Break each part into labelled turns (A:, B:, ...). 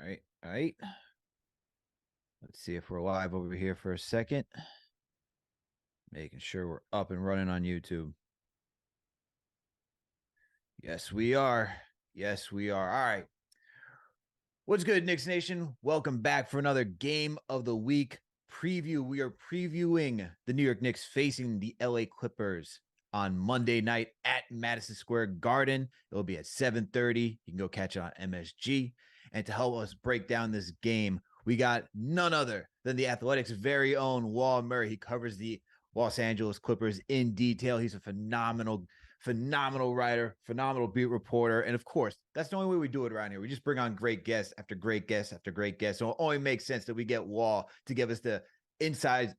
A: right. All right. Let's see if we're live over here for a second. Making sure we're up and running on YouTube. Yes, we are. Yes, we are. All right. What's good, Knicks Nation? Welcome back for another game of the week preview. We are previewing the New York Knicks facing the LA Clippers on Monday night at Madison Square Garden. It'll be at 7:30. You can go catch it on MSG. And to help us break down this game, we got none other than the Athletics' very own Wall Murray. He covers the Los Angeles Clippers in detail. He's a phenomenal writer, phenomenal beat reporter. And of course, that's the only way we do it around here. We just bring on great guests after great guests after great guests. So it only makes sense that we get Wall to give us the inside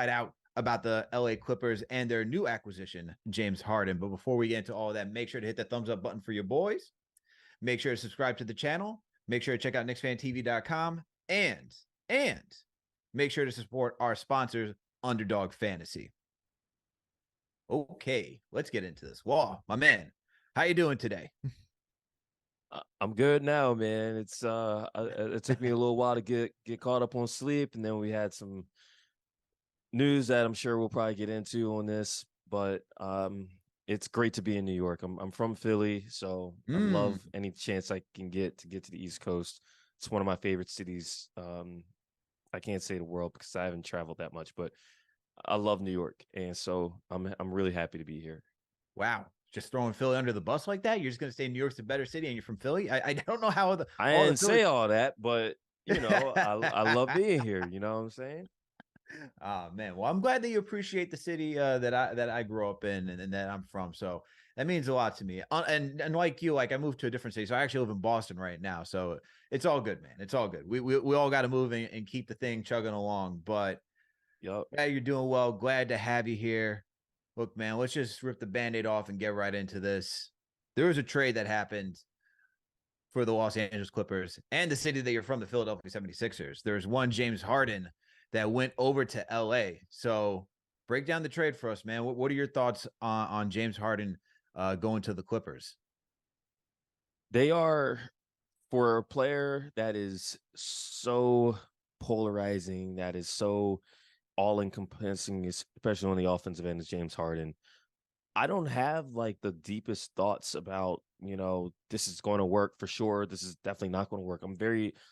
A: out about the LA Clippers and their new acquisition, James Harden. But before we get into all of that, make sure to hit that thumbs up button for your boys. Make sure to subscribe to the channel. Make sure to check out KnicksFanTV.com and make sure to support our sponsors, Underdog Fantasy. Okay, let's get into this. Wall, my man, how you doing today?
B: I'm good now, man. It took me a little while to get caught up on sleep, and then we had some news that I'm sure we'll probably get into on this. But it's great to be in New York. I'm from Philly, so I love any chance I can get to the East Coast. It's one of my favorite cities. I can't say the world because I haven't traveled that much, but I love New York, and so I'm really happy to be here.
A: Wow, just throwing Philly under the bus like that? You're just gonna say New York's a better city, and you're from Philly? I don't know how
B: I didn't say all that, but I love being here. You know what I'm saying?
A: Oh man, well I'm glad that you appreciate the city that I grew up in and that I'm from. So that means a lot to me. And like you, like I moved to a different city, so I actually live in Boston right now. So it's all good, man. It's all good. We all got to move and keep the thing chugging along. But
B: Yep.
A: yeah, you're doing well. Glad to have you here. Look, man, let's just rip the Band-Aid off and get right into this. There was a trade that happened for the Los Angeles Clippers and the city that you're from, the Philadelphia 76ers. There's one James Harden that went over to LA. So break down the trade for us, man. What are your thoughts on James Harden going to the Clippers?
B: They are, for a player that is so polarizing, that is so all-encompassing, especially on the offensive end, is James Harden. I don't have like the deepest thoughts about, this is going to work for sure. This is definitely not going to work.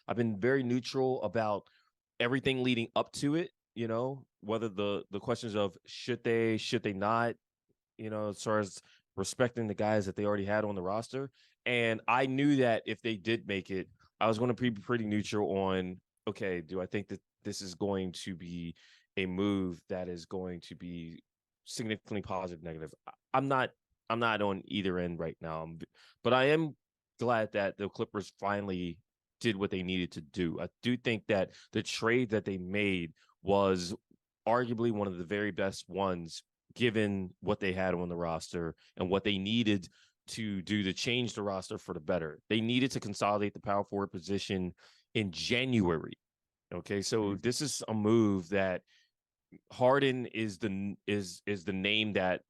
B: I've been very neutral about everything leading up to it, whether the questions of should they not, as far as respecting the guys that they already had on the roster. And I knew that if they did make it, I was going to be pretty neutral on, okay, do I think that this is going to be a move that is going to be significantly positive, negative? I'm not on either end right now, but I am glad that the Clippers finally did what they needed to do. I do think that the trade that they made was arguably one of the very best ones, given what they had on the roster and what they needed to do to change the roster for the better. They needed to consolidate the power forward position in January. Okay, so this is a move that Harden is the name that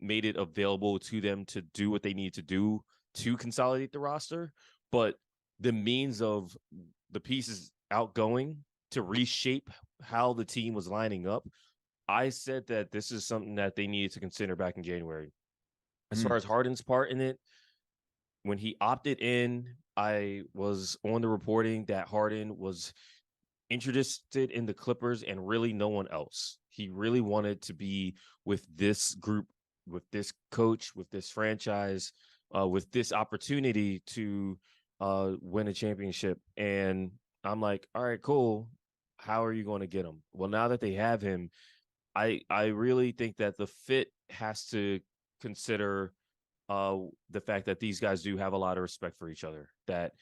B: made it available to them to do what they need to do to consolidate the roster, but the means of the pieces outgoing to reshape how the team was lining up, I said that this is something that they needed to consider back in January. As far as Harden's part in it, when he opted in, I was on the reporting that Harden was interested in the Clippers and really no one else. He really wanted to be with this group, with this coach, with this franchise, with this opportunity to win a championship. And I'm like, all right, cool. How are you going to get him? Well, now that they have him, I really think that the fit has to consider the fact that these guys do have a lot of respect for each other, that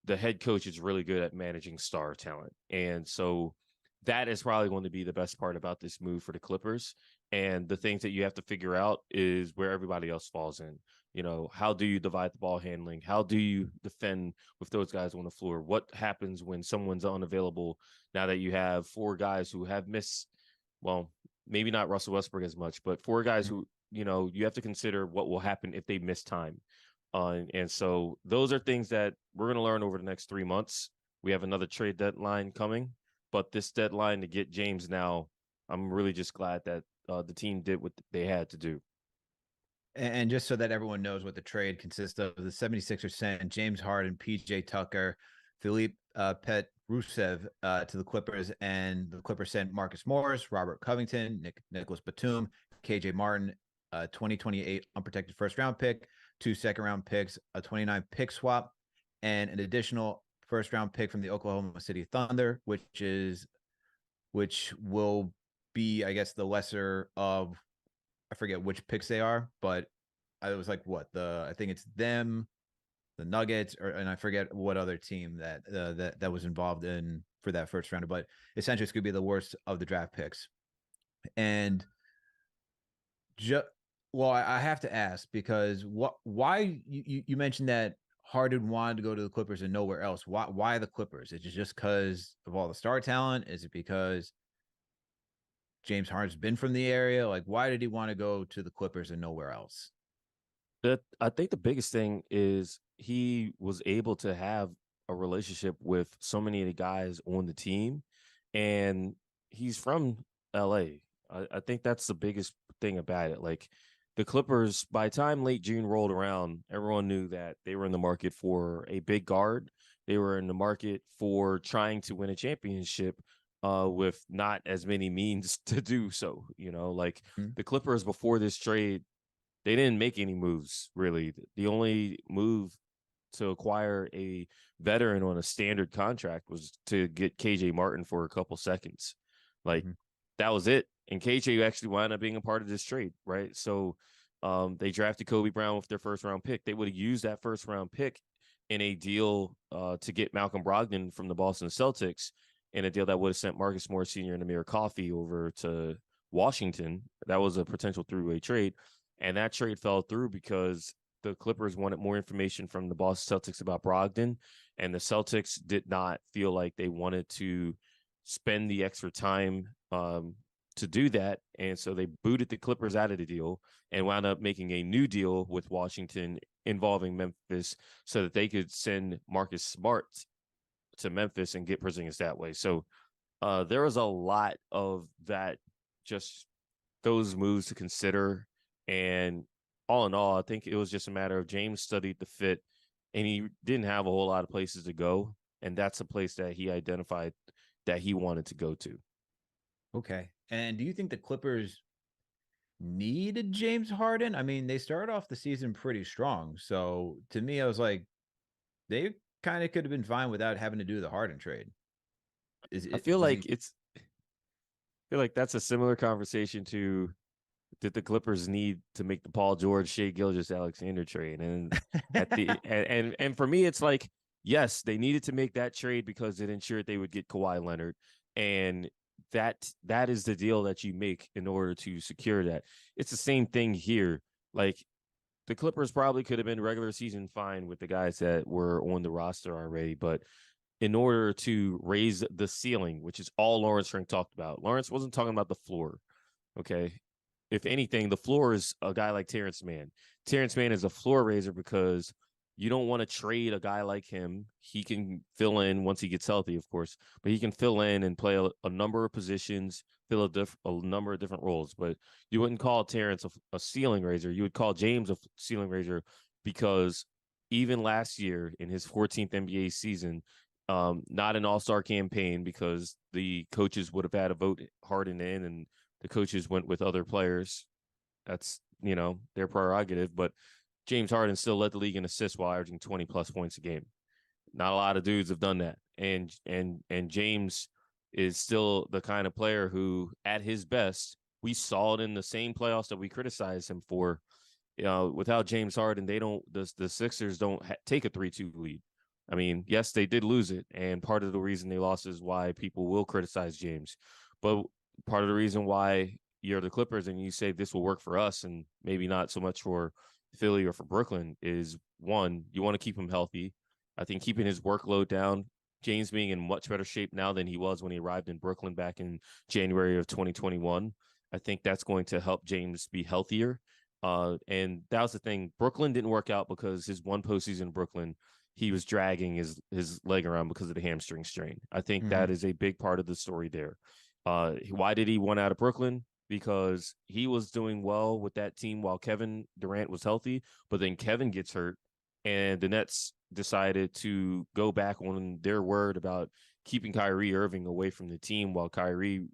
B: the head coach is really good at managing star talent. And so that is probably going to be the best part about this move for the Clippers. And the things that you have to figure out is where everybody else falls in. How do you divide the ball handling? How do you defend with those guys on the floor? What happens when someone's unavailable now that you have four guys who have missed, well, maybe not Russell Westbrook as much, but four guys who, you have to consider what will happen if they miss time. And so those are things that we're going to learn over the next 3 months. we have another trade deadline coming, but this deadline to get James now, I'm really just glad that the team did what they had to do.
A: And just so that everyone knows what the trade consists of, the 76ers sent James Harden, PJ Tucker, Philippe Petrusev to the Clippers, and the Clippers sent Marcus Morris, Robert Covington, Nicholas Batum, KJ Martin, 2028 unprotected first round pick, 2 second-round picks, a 29 pick swap, and an additional first round pick from the Oklahoma City Thunder, which will be, I guess, the lesser of, I forget which picks they are, but I was like, what, I think it's them, the Nuggets, and I forget what other team that was involved in for that first round. But essentially, it's going to be the worst of the draft picks. And well, I have to ask, because why you mentioned that Harden wanted to go to the Clippers and nowhere else. Why the Clippers? Is it just because of all the star talent? Is it because James Harden's been from the area? Like, why did he want to go to the Clippers and nowhere else?
B: I think the biggest thing is he was able to have a relationship with so many of the guys on the team, and he's from LA. I think that's the biggest thing about it. Like, the Clippers, by the time late June rolled around, everyone knew that they were in the market for a big guard. They were in the market for trying to win a championship with not as many means to do so. Like, the Clippers before this trade, they didn't make any moves, really. The only move to acquire a veteran on a standard contract was to get KJ Martin for a couple seconds. Like, that was it. And KJ actually wound up being a part of this trade, right? So they drafted Kobe Brown with their first round pick. They would have used that first round pick in a deal to get Malcolm Brogdon from the Boston Celtics, in a deal that would have sent Marcus Morris Sr. and Amir Coffey over to Washington. That was a potential three-way trade. And that trade fell through because the Clippers wanted more information from the Boston Celtics about Brogdon, and the Celtics did not feel like they wanted to spend the extra time to do that. And so they booted the Clippers out of the deal and wound up making a new deal with Washington involving Memphis so that they could send Marcus Smart to Memphis and get Porzingis that way. So there was a lot of that, just those moves to consider. And all in all, I think it was just a matter of James studied the fit, and he didn't have a whole lot of places to go. And that's a place that he identified that he wanted to go to.
A: Okay. And do you think the Clippers needed James Harden? I mean, they started off the season pretty strong. So to me, I was like, they kind of could have been fine without having to do the Harden trade.
B: I feel like that's a similar conversation to, did the Clippers need to make the Paul George, Shea Gilgeous-Alexander trade? And at the and for me, it's like, yes, they needed to make that trade because it ensured they would get Kawhi Leonard, and that is the deal that you make in order to secure that. It's the same thing here. Like, the Clippers probably could have been regular season fine with the guys that were on the roster already, but in order to raise the ceiling, which is all Lawrence Frank talked about, Lawrence wasn't talking about the floor. Okay. If anything, the floor is a guy like Terrence Mann. Terrence Mann is a floor raiser because you don't want to trade a guy like him. He can fill in once he gets healthy, of course, but he can fill in and play a number of positions, fill a number of different roles. But you wouldn't call Terrence a ceiling raiser. You would call James a ceiling raiser because even last year in his 14th NBA season, not an all-star campaign because the coaches would have had to vote Harden in, and the coaches went with other players. That's, their prerogative. But James Harden still led the league in assists while averaging 20 plus points a game. Not a lot of dudes have done that. And James is still the kind of player who, at his best, we saw it in the same playoffs that we criticized him for. Without James Harden, the Sixers don't take a 3-2 lead. I mean, yes, they did lose it, and part of the reason they lost is why people will criticize James. But part of the reason why you're the Clippers and you say this will work for us and maybe not so much for Philly or for Brooklyn is, one, you want to keep him healthy. I think keeping his workload down, James being in much better shape now than he was when he arrived in Brooklyn back in January of 2021. I think that's going to help James be healthier. And that was the thing. Brooklyn didn't work out because his one postseason in Brooklyn, he was dragging his leg around because of the hamstring strain. I think
A: Mm-hmm.
B: that is a big part of the story there. Why did he want out of Brooklyn? Because he was doing well with that team while Kevin Durant was healthy, but then Kevin gets hurt, and the Nets decided to go back on their word about keeping Kyrie Irving away from the team while Kyrie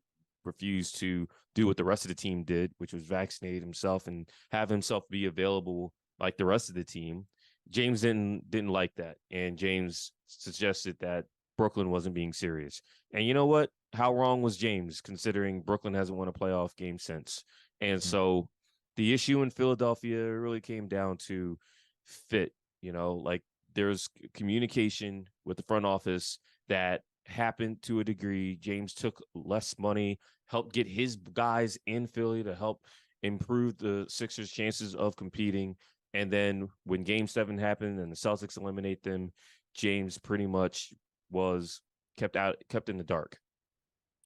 B: refused to do what the rest of the team did, which was vaccinate himself and have himself be available like the rest of the team. James didn't like that, and James suggested that Brooklyn wasn't being serious. And you know what? How wrong was James, considering Brooklyn hasn't won a playoff game since? And so the issue in Philadelphia really came down to fit. Like there's communication with the front office that happened to a degree. James took less money, helped get his guys in Philly to help improve the Sixers' chances of competing. And then when Game 7 happened and the Celtics eliminate them, James pretty much was kept in the dark.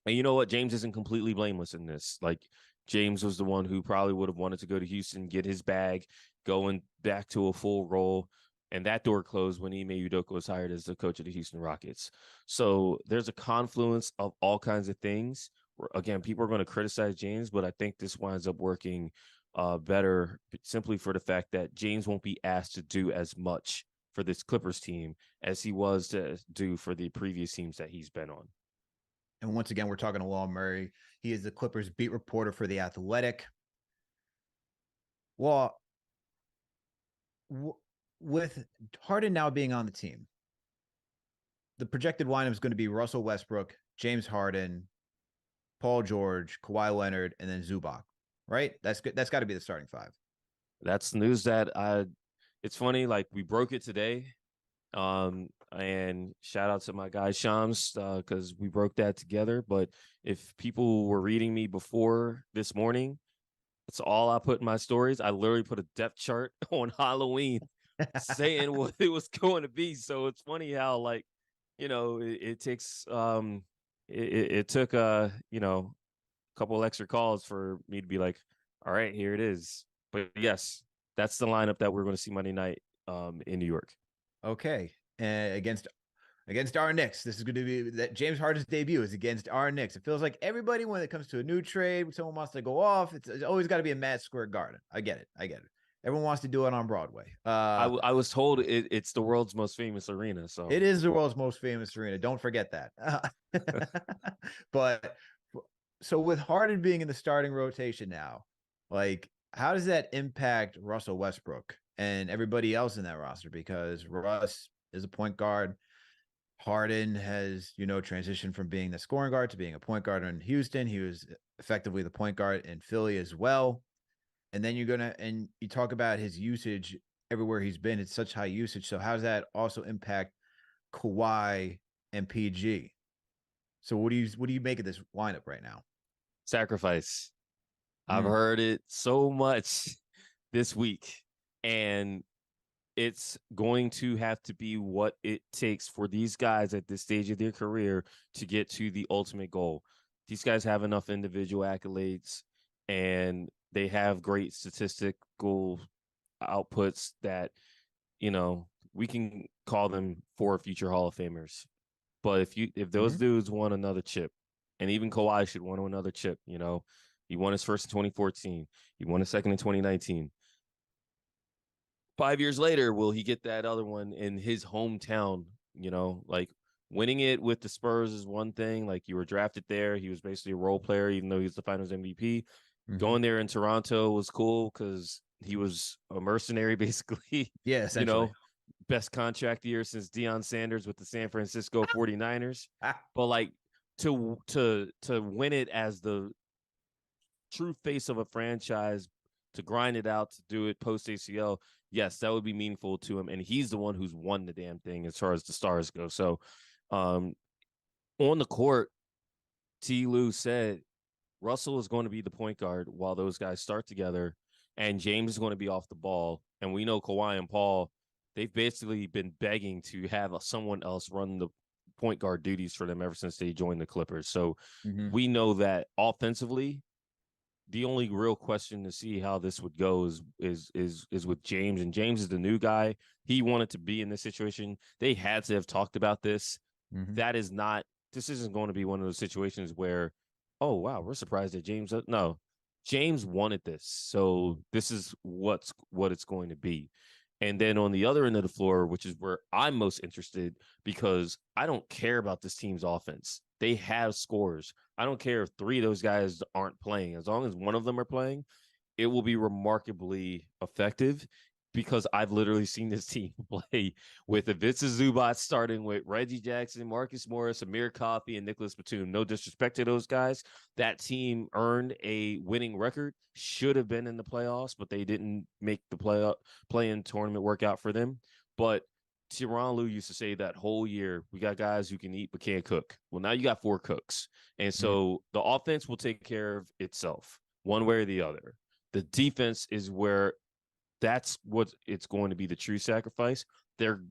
B: And you know what? James isn't completely blameless in this. Like, James was the one who probably would have wanted to go to Houston, get his bag, going back to a full role. And that door closed when Ime Udoka was hired as the coach of the Houston Rockets. So there's a confluence of all kinds of things. Again, people are going to criticize James, but I think this winds up working better simply for the fact that James won't be asked to do as much for this Clippers team as he was to do for the previous teams that he's been on.
A: And once again, we're talking to Law Murray. He is the Clippers beat reporter for The Athletic. Well, with Harden now being on the team, the projected lineup is going to be Russell Westbrook, James Harden, Paul George, Kawhi Leonard, and then Zubac, right? That's good. That's got to be the starting five.
B: That's news that it's funny, like we broke it today. And shout out to my guy Shams, because we broke that together. But if people were reading me before this morning, that's all I put in my stories. I literally put a depth chart on Halloween saying what it was going to be. So it's funny how, like, it takes it took a couple extra calls for me to be like, all right, here it is. But yes, that's the lineup that we're going to see Monday night in New York.
A: Okay. Against our Knicks. This is going to be that James Harden's debut is against our Knicks. It feels like everybody, when it comes to a new trade, someone wants to go off. It's always got to be a Madison Square Garden. I get it. Everyone wants to do it on Broadway.
B: I was told it's the world's most famous arena. So
A: it is the world's most famous arena. Don't forget that. But so with Harden being in the starting rotation now, like, how does that impact Russell Westbrook and everybody else in that roster? Because Russ is a point guard. Harden has, transitioned from being the scoring guard to being a point guard in Houston. He was effectively the point guard in Philly as well. And then you talk about his usage everywhere he's been. It's such high usage. So how does that also impact Kawhi and PG? So what do you make of this lineup right now?
B: Sacrifice. I've heard it so much this week, and it's going to have to be what it takes for these guys at this stage of their career to get to the ultimate goal. These guys have enough individual accolades, and they have great statistical outputs that, we can call them for future Hall of Famers. But if those dudes won another chip, and even Kawhi should want another chip, he won his first in 2014. He won a second in 2019. 5 years later, will he get that other one in his hometown? Like, winning it with the Spurs is one thing. Like, you were drafted there. He was basically a role player, even though he was the finals MVP. Going there in Toronto was cool because he was a mercenary, basically.
A: Yeah, essentially.
B: Best contract year since Deion Sanders with the San Francisco 49ers. But like, to win it as the true face of a franchise, to grind it out, to do it post ACL, yes, that would be meaningful to him. And he's the one who's won the damn thing as far as the stars go. So on the court, Ty Lue said Russell is going to be the point guard while those guys start together, and James is going to be off the ball. And we know Kawhi and Paul, they've basically been begging to have someone else run the point guard duties for them ever since they joined the Clippers. So we know that offensively, the only real question to see how this would go is with James, and James is the new guy. He wanted to be in this situation. They had to have talked about this.
A: Mm-hmm.
B: That is not. This isn't going to be one of those situations where, oh wow, we're surprised that James. No, James wanted this, so this is what it's going to be. And then on the other end of the floor, which is where I'm most interested, because I don't care about this team's offense. They have scores. I don't care if 3 of those guys aren't playing. As long as one of them are playing, it will be remarkably effective, because I've literally seen this team play with Ivica Zubac starting with Reggie Jackson, Marcus Morris, Amir Coffey, and Nicholas Batum. No disrespect to those guys. That team earned a winning record, should have been in the playoffs, but they didn't make the play-in tournament work out for them. But Ty Lue used to say that whole year, we got guys who can eat but can't cook. Well, now you got 4 cooks. And so the offense will take care of itself one way or the other. The defense is where that's what it's going to be, the true sacrifice. They're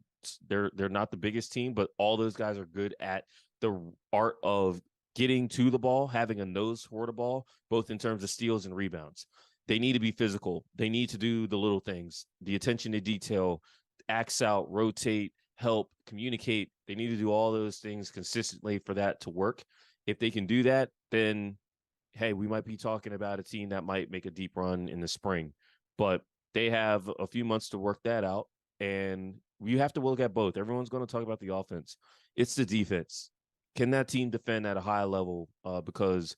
B: not the biggest team, but all those guys are good at the art of getting to the ball, having a nose for the ball, both in terms of steals and rebounds. They need to be physical. They need to do the little things, the attention to detail, axe out, rotate, help, communicate. They need to do all those things consistently for that to work. If they can do that, then hey, we might be talking about a team that might make a deep run in the spring. But they have a few months to work that out, and you have to look at both. Everyone's going to talk about the offense. It's the defense. Can that team defend at a high level? Because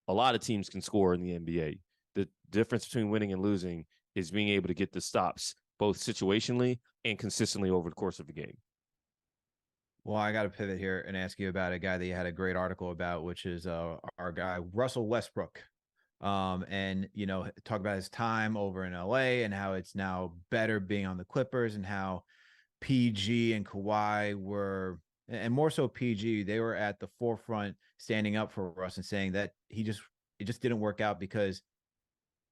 B: a lot of teams can score in the NBA. The difference between winning and losing is being able to get the stops, both situationally and consistently over the course of the game.
A: Well, I got to pivot here and ask you about a guy that you had a great article about, which is our guy, Russell Westbrook. And, talk about his time over in LA and how it's now better being on the Clippers, and how PG and Kawhi were, and more so PG, they were at the forefront standing up for Russ and saying that it just didn't work out because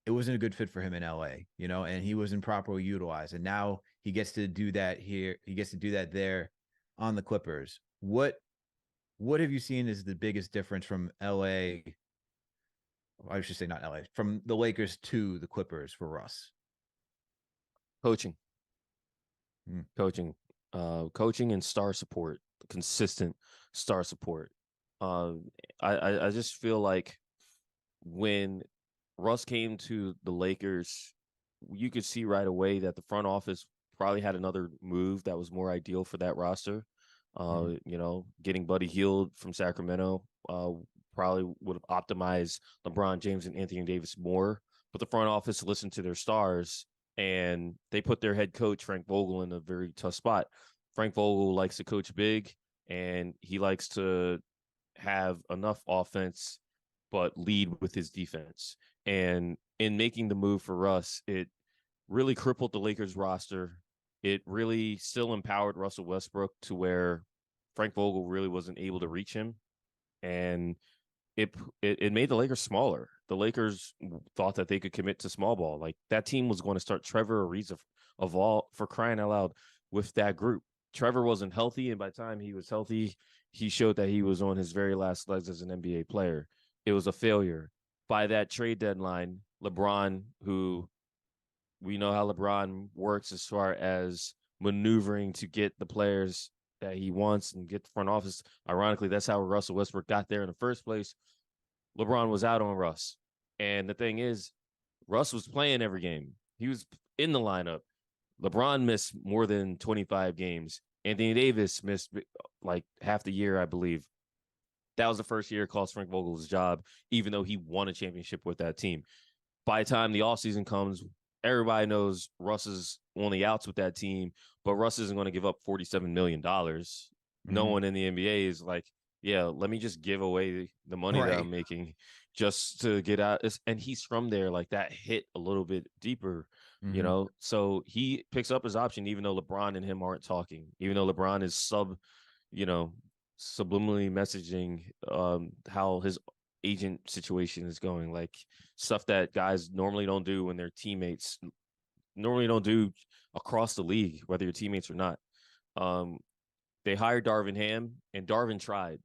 A: it wasn't a good fit for him in LA, and he wasn't properly utilized. And now he gets to do that here. He gets to do that there on the Clippers. What have you seen is the biggest difference from LA? I should say not LA, from the Lakers to the Clippers for Russ?
B: Coaching. Coaching and star support, consistent star support. I just feel like when Russ came to the Lakers, you could see right away that the front office probably had another move that was more ideal for that roster. Getting Buddy Hield from Sacramento probably would have optimized LeBron James and Anthony Davis more. But the front office listened to their stars, and they put their head coach, Frank Vogel, in a very tough spot. Frank Vogel likes to coach big, and he likes to have enough offense but lead with his defense. And in making the move for Russ, it really crippled the Lakers roster. It really still empowered Russell Westbrook to where Frank Vogel really wasn't able to reach him. And it made the Lakers smaller. The Lakers thought that they could commit to small ball. Like, that team was going to start Trevor Ariza of all, for crying out loud, with that group. Trevor wasn't healthy, and by the time he was healthy, he showed that he was on his very last legs as an NBA player. It was a failure. By that trade deadline, LeBron, who we know how LeBron works as far as maneuvering to get the players that he wants and get the front office. Ironically, that's how Russell Westbrook got there in the first place. LeBron was out on Russ. And the thing is, Russ was playing every game. He was in the lineup. LeBron missed more than 25 games. Anthony Davis missed like half the year, I believe. That was the first year it cost Frank Vogel's job, even though he won a championship with that team. By the time the offseason comes, everybody knows Russ is on the outs with that team, but Russ isn't going to give up $47 million. No one in the NBA is like, yeah, let me just give away the money that I'm making just to get out. And he's from there. Like, that hit a little bit deeper, So he picks up his option, even though LeBron and him aren't talking, even though LeBron is subliminally messaging how his agent situation is going, like stuff that guys normally don't do when their teammates normally don't do across the league, whether your teammates or not. They hired Darvin Ham, and Darvin tried,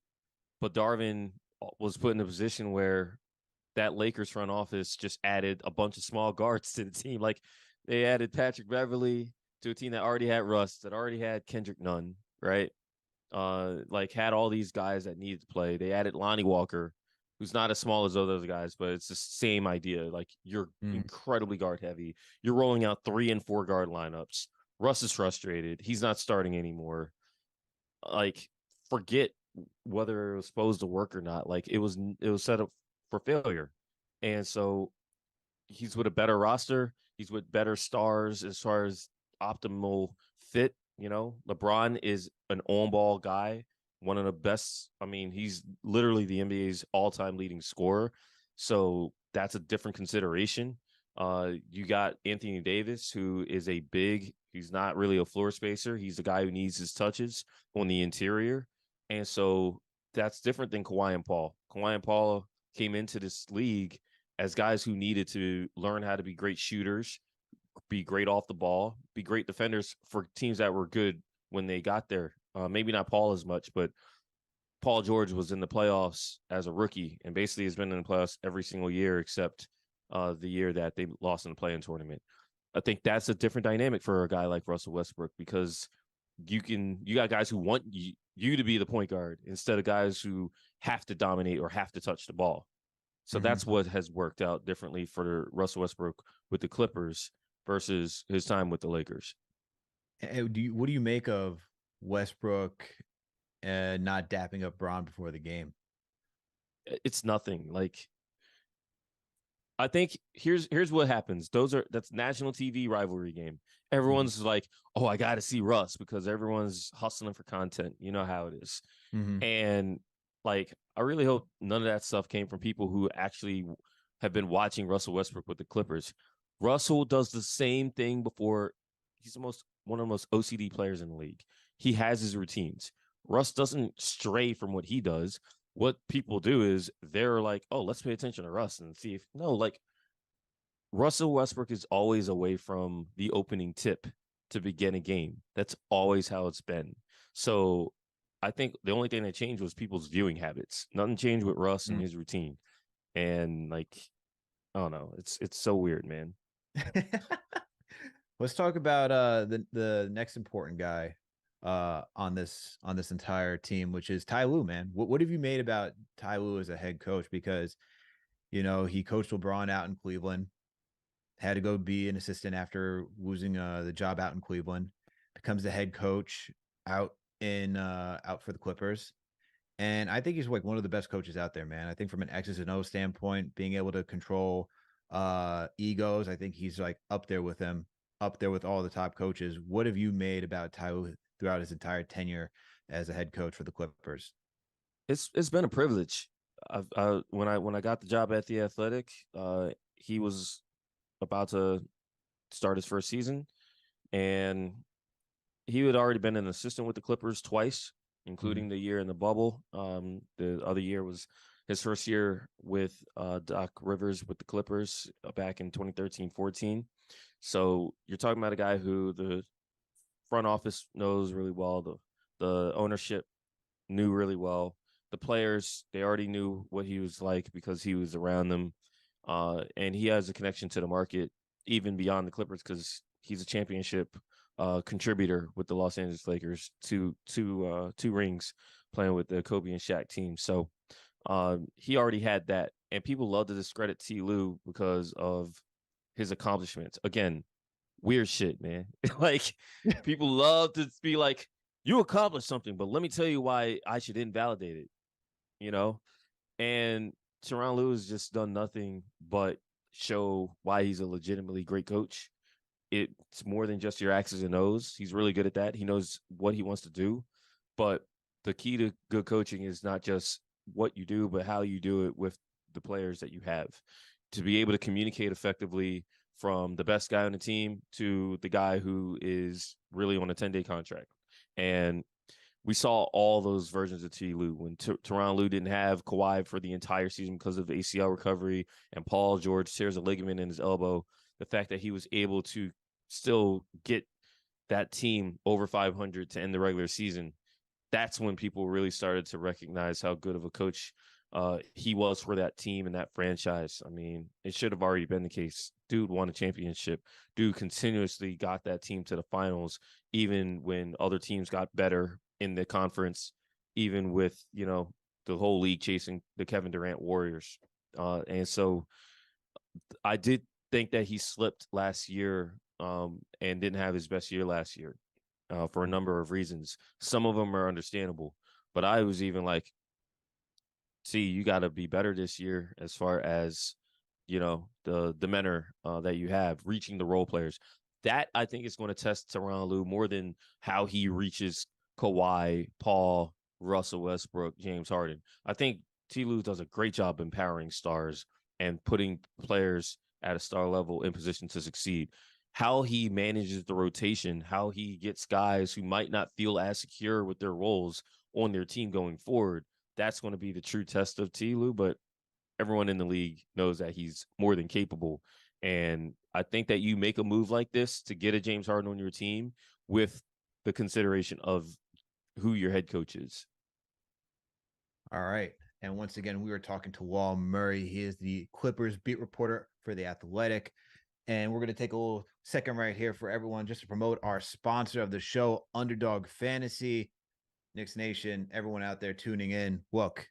B: but Darvin was put in a position where that Lakers front office just added a bunch of small guards to the team. Like they added Patrick Beverly to a team that already had Russ, that already had Kendrick Nunn, right? Like had all these guys that needed to play. They added Lonnie Walker, who's not as small as those guys, but it's the same idea. Like you're incredibly guard heavy. You're rolling out 3 and 4 guard lineups. Russ is frustrated. He's not starting anymore. Like forget whether it was supposed to work or not. Like it was set up for failure. And so he's with a better roster. He's with better stars as far as optimal fit. You know, LeBron is an on-ball guy, one of the best. I mean, he's literally the NBA's all-time leading scorer. So that's a different consideration. You got Anthony Davis, who is a big. He's not really a floor spacer. He's the guy who needs his touches on the interior, and so that's different than Kawhi and Paul. Kawhi and Paul came into this league as guys who needed to learn how to be great shooters, be great off the ball, be great defenders for teams that were good when they got there. Maybe not Paul as much, but Paul George was in the playoffs as a rookie and basically has been in the playoffs every single year except the year that they lost in the play-in tournament. I think that's a different dynamic for a guy like Russell Westbrook because you got guys who want you to be the point guard instead of guys who have to dominate or have to touch the ball. So that's what has worked out differently for Russell Westbrook with the Clippers versus his time with the Lakers.
A: What do you make of Westbrook not dapping up Braun before the game?
B: It's nothing. Like I think here's what happens. That's national TV rivalry game. Everyone's like, "Oh, I got to see Russ," because everyone's hustling for content. You know how it is. And like, I really hope none of that stuff came from people who actually have been watching Russell Westbrook with the Clippers. Russell does the same thing before. He's one of the most OCD players in the league. He has his routines. Russ doesn't stray from what he does. What people do is they're like, oh, let's pay attention to Russ and see if no, like Russell Westbrook is always away from the opening tip to begin a game. That's always how it's been. So I think the only thing that changed was people's viewing habits. Nothing changed with Russ and his routine. And like, I don't know. It's so weird, man.
A: Let's talk about the next important guy on this entire team, which is Ty Lue, man. What have you made about Ty Lue as a head coach? Because he coached LeBron out in Cleveland, had to go be an assistant after losing the job out in Cleveland, becomes the head coach out for the Clippers. And I think he's like one of the best coaches out there, man. I think from an X's and O standpoint, being able to control egos, I think he's like up there with them, up there with all the top coaches. What have you made about Ty Lue throughout his entire tenure as a head coach for the Clippers?
B: It's been a privilege. When I got the job at the Athletic, he was about to start his first season, and he had already been an assistant with the Clippers twice, including the year in the bubble. The other year was his first year with Doc Rivers with the Clippers back in 2013-14. So you're talking about a guy who the front office knows really well, the ownership knew really well. The players, they already knew what he was like because he was around them. And he has a connection to the market even beyond the Clippers because he's a championship contributor with the Los Angeles Lakers, two rings playing with the Kobe and Shaq team. So he already had that. And people love to discredit Ty Lue because of his accomplishments. Again, weird shit, man. Like people love to be like, you accomplished something, but let me tell you why I should invalidate it, And Tyronn Lue has just done nothing but show why he's a legitimately great coach. It's more than just your X's and O's. He's really good at that. He knows what he wants to do. But the key to good coaching is not just what you do, but how you do it with the players that you have. To be able to communicate effectively from the best guy on the team to the guy who is really on a 10-day contract. And we saw all those versions of Ty Lue when Tyronn Lue didn't have Kawhi for the entire season because of ACL recovery, and Paul George tears a ligament in his elbow. The fact that he was able to still get that team over 500 to end the regular season, that's when people really started to recognize how good of a coach he was for that team and that franchise. I mean, it should have already been the case. Dude won a championship. Dude continuously got that team to the finals, even when other teams got better in the conference, even with, the whole league chasing the Kevin Durant Warriors. And so I did think that he slipped last year, and didn't have his best year last year, for a number of reasons. Some of them are understandable, but I was even like, see, you got to be better this year as far as, the demeanor that you have reaching the role players. That I think is going to test Tyronn Lue more than how he reaches Kawhi, Paul, Russell Westbrook, James Harden. I think T. Lue does a great job empowering stars and putting players at a star level in position to succeed. How he manages the rotation, how he gets guys who might not feel as secure with their roles on their team going forward, that's going to be the true test of T. Lue. But everyone in the league knows that he's more than capable. And I think that you make a move like this to get a James Harden on your team with the consideration of who your head coach is.
A: All right. And once again, we were talking to Wall Murray. He is the Clippers beat reporter for The Athletic. And we're going to take a little second right here for everyone just to promote our sponsor of the show, Underdog Fantasy. Knicks Nation, everyone out there tuning in. Look,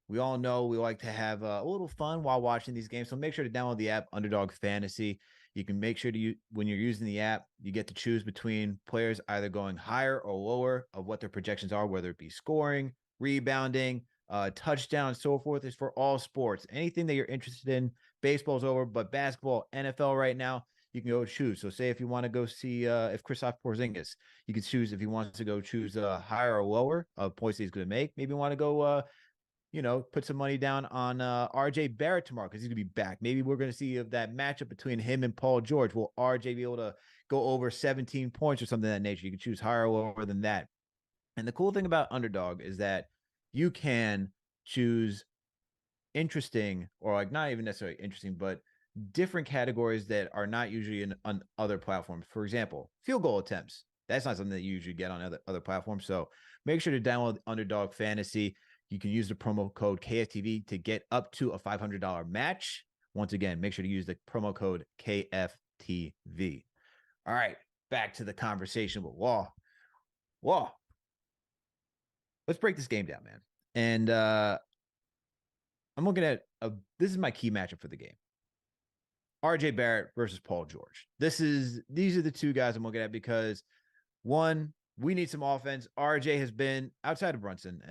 A: we all know we like to have a little fun while watching these games. So make sure to download the app, Underdog Fantasy. You can make sure to, when you're using the app, you get to choose between players either going higher or lower of what their projections are, whether it be scoring, rebounding, touchdown, so forth. Is for all sports. Anything that you're interested in. Baseball's over, but basketball, NFL right now, you can go choose. So say if you want to go see if Kristaps Porzingis, you can choose if he wants to go choose higher or lower of points that he's going to make. Maybe you want to go put some money down on RJ Barrett tomorrow because he's going to be back. Maybe we're going to see that matchup between him and Paul George. Will RJ be able to go over 17 points or something of that nature? You can choose higher or lower than that. And the cool thing about Underdog is that you can choose interesting, or like not even necessarily interesting, but different categories that are not usually on other platforms. For example, field goal attempts. That's not something that you usually get on other platforms. So make sure to download Underdog Fantasy. You can use the promo code KFTV to get up to a $500 match. Once again, make sure to use the promo code KFTV. All right, back to the conversation with Law. Let's break this game down, man. And I'm looking at this is my key matchup for the game. RJ Barrett versus Paul George. These are the two guys I'm looking at because one, we need some offense. RJ has been, outside of Brunson,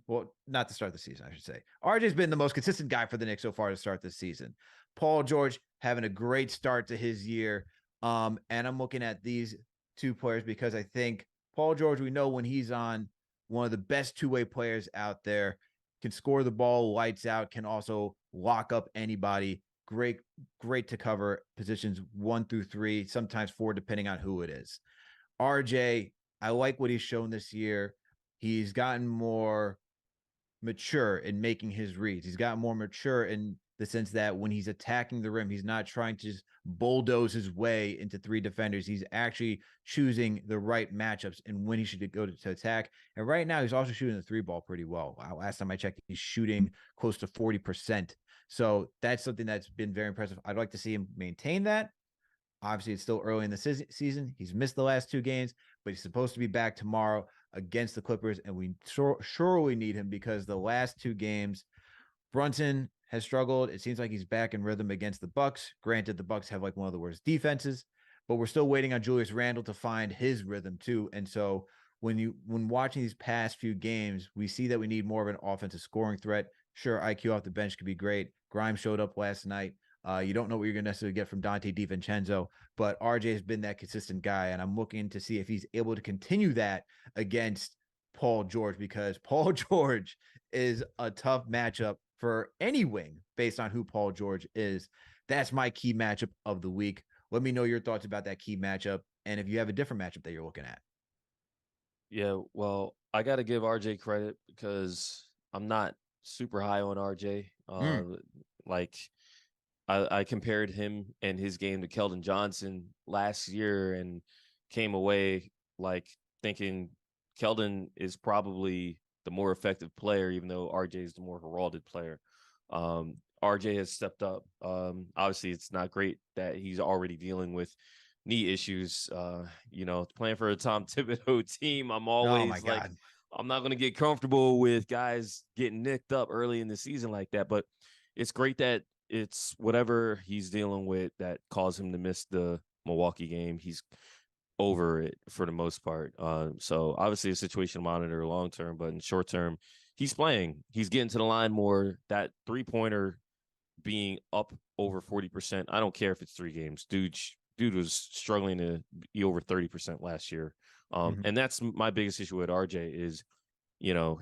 A: well, not to start the season, I should say. RJ's been the most consistent guy for the Knicks so far to start this season. Paul George having a great start to his year. And I'm looking at these two players because I think Paul George, we know when he's on, one of the best two-way players out there, can score the ball, lights out, can also lock up anybody. Great to cover positions 1 through 3, sometimes 4, depending on who it is. RJ, I like what he's shown this year. He's gotten more mature in making his reads. He's gotten more mature in the sense that when he's attacking the rim, he's not trying to just bulldoze his way into 3 defenders. He's actually choosing the right matchups and when he should go to attack. And right now, he's also shooting the 3 ball pretty well. Last time I checked, he's shooting close to 40%. So that's something that's been very impressive. I'd like to see him maintain that. Obviously, it's still early in the season. He's missed the last 2 games, but he's supposed to be back tomorrow against the Clippers, and we surely need him because the last 2 games, Brunson has struggled. It seems like he's back in rhythm against the Bucks. Granted, the Bucks have like one of the worst defenses, but we're still waiting on Julius Randle to find his rhythm too. And so when watching these past few games, we see that we need more of an offensive scoring threat. Sure, IQ off the bench could be great. Grimes showed up last night. You don't know what you're going to necessarily get from Dante DiVincenzo, but RJ has been that consistent guy, and I'm looking to see if he's able to continue that against Paul George because Paul George is a tough matchup for any wing based on who Paul George is. That's my key matchup of the week. Let me know your thoughts about that key matchup, and if you have a different matchup that you're looking at.
B: Yeah, well, I got to give RJ credit because I'm not super high on RJ. Like I compared him and his game to Keldon Johnson last year and came away like thinking Keldon is probably the more effective player, even though RJ is the more heralded player. RJ has stepped up. Obviously, it's not great that he's already dealing with knee issues. Playing for a Tom Thibodeau team, I'm
A: Oh my
B: always like,
A: God.
B: I'm not going to get comfortable with guys getting nicked up early in the season like that. But it's great that it's whatever he's dealing with that caused him to miss the Milwaukee game. He's over it for the most part. So obviously a situation to monitor long term, but in short term, he's playing. He's getting to the line more. That 3-pointer being up over 40%. I don't care if it's 3 games. Dude was struggling to be over 30% last year.
A: Mhm.
B: And that's my biggest issue with RJ is,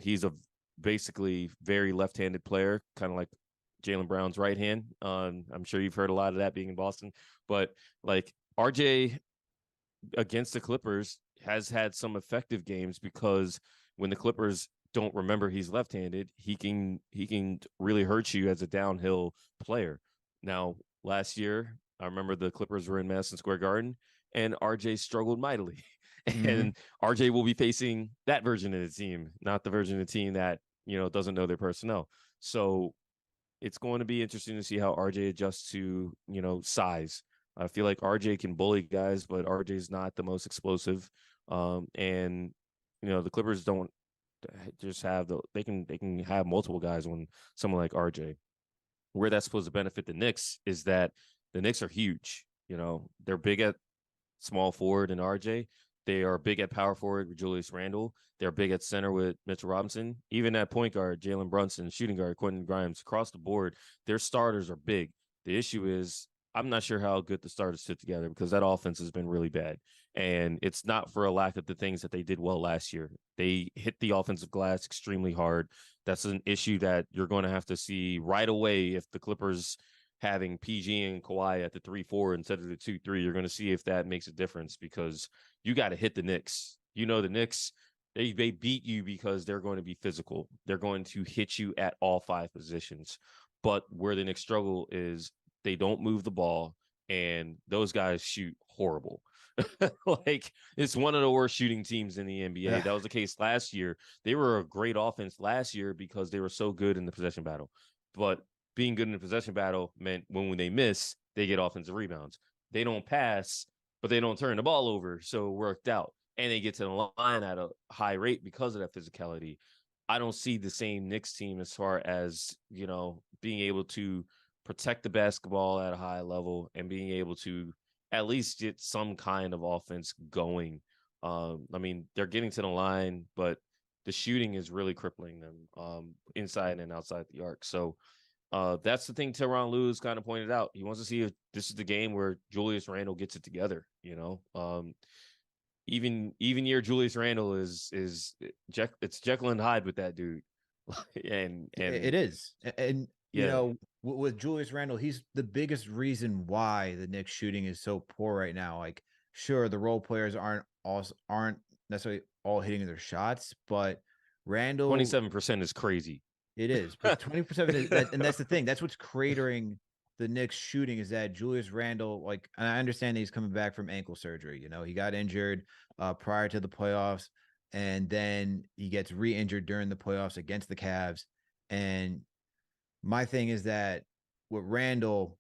B: he's a basically very left-handed player, kind of like Jaylen Brown's right hand. I'm sure you've heard a lot of that being in Boston, but like RJ against the Clippers has had some effective games because when the Clippers don't remember he's left-handed, he can really hurt you as a downhill player. Now, last year, I remember the Clippers were in Madison Square Garden and RJ struggled mightily.
A: Mhm.
B: And RJ will be facing that version of the team, not the version of the team that, doesn't know their personnel. So it's going to be interesting to see how RJ adjusts to, size. I feel like RJ can bully guys, but RJ is not the most explosive. And the Clippers don't just have they can have multiple guys when someone like RJ. Where that's supposed to benefit the Knicks is that the Knicks are huge. They're big at small forward and RJ. They are big at power forward with Julius Randle. They're big at center with Mitchell Robinson. Even at point guard, Jalen Brunson, shooting guard, Quentin Grimes, across the board, their starters are big. The issue is I'm not sure how good the starters fit together because that offense has been really bad. And it's not for a lack of the things that they did well last year. They hit the offensive glass extremely hard. That's an issue that you're going to have to see right away if the Clippers having PG and Kawhi at the 3-4 instead of the 2-3, you're going to see if that makes a difference because you got to hit the Knicks. The Knicks, they beat you because they're going to be physical. They're going to hit you at all 5 positions. But where the Knicks struggle is they don't move the ball, and those guys shoot horrible. Like it's one of the worst shooting teams in the NBA. That was the case last year. They were a great offense last year because they were so good in the possession battle. But being good in the possession battle meant when they miss, they get offensive rebounds. They don't pass, but they don't turn the ball over. So it worked out. And they get to the line at a high rate because of that physicality. I don't see the same Knicks team as far as, being able to protect the basketball at a high level and being able to at least get some kind of offense going. They're getting to the line, but the shooting is really crippling them inside and outside the arc. So that's the thing Tyronn Lue has kind of pointed out. He wants to see if this is the game where Julius Randle gets it together. Even year Julius Randle is it's Jekyll and Hyde with that dude,
A: It
B: and
A: is. And,
B: yeah,
A: with Julius Randle, he's the biggest reason why the Knicks shooting is so poor right now. Like, sure, the role players aren't necessarily all hitting their shots, but Randle
B: 27% is crazy.
A: it is, but 20% of that, and that's the thing. That's what's cratering the Knicks shooting is that Julius Randle, like, and I understand that he's coming back from ankle surgery. He got injured prior to the playoffs, and then he gets re-injured during the playoffs against the Cavs. And my thing is that with Randle,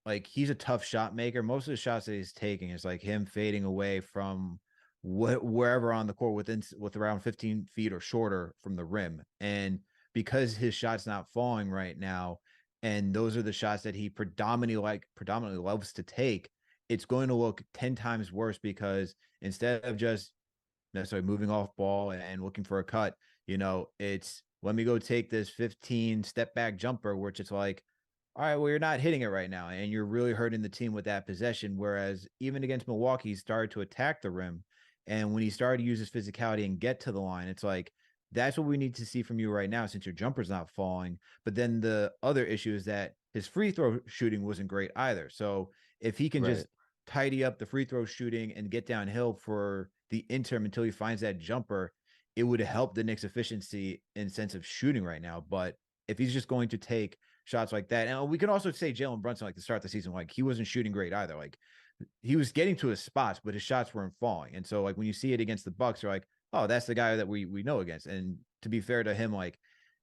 A: like, he's a tough shot maker. Most of the shots that he's taking is like him fading away from wherever on the court with around 15 feet or shorter from the rim. And because his shot's not falling right now, and those are the shots that he predominantly loves to take, it's going to look 10 times worse because instead of just necessarily moving off ball and looking for a cut, it's let me go take this 15 step back jumper, which it's like, all right, well, you're not hitting it right now, and you're really hurting the team with that possession. Whereas even against Milwaukee, he started to attack the rim. And when he started to use his physicality and get to the line, it's like, that's what we need to see from you right now since your jumper's not falling. But then the other issue is that his free throw shooting wasn't great either. So if he can
B: Right.
A: just tidy up the free throw shooting and get downhill for the interim until he finds that jumper, it would help the Knicks' efficiency in sense of shooting right now. But if he's just going to take shots like that, and we can also say Jalen Brunson, like to start the season, like he wasn't shooting great either. Like he was getting to his spots, but his shots weren't falling. And so like when you see it against the Bucks, you're like, oh, that's the guy that we know against. And to be fair to him, like,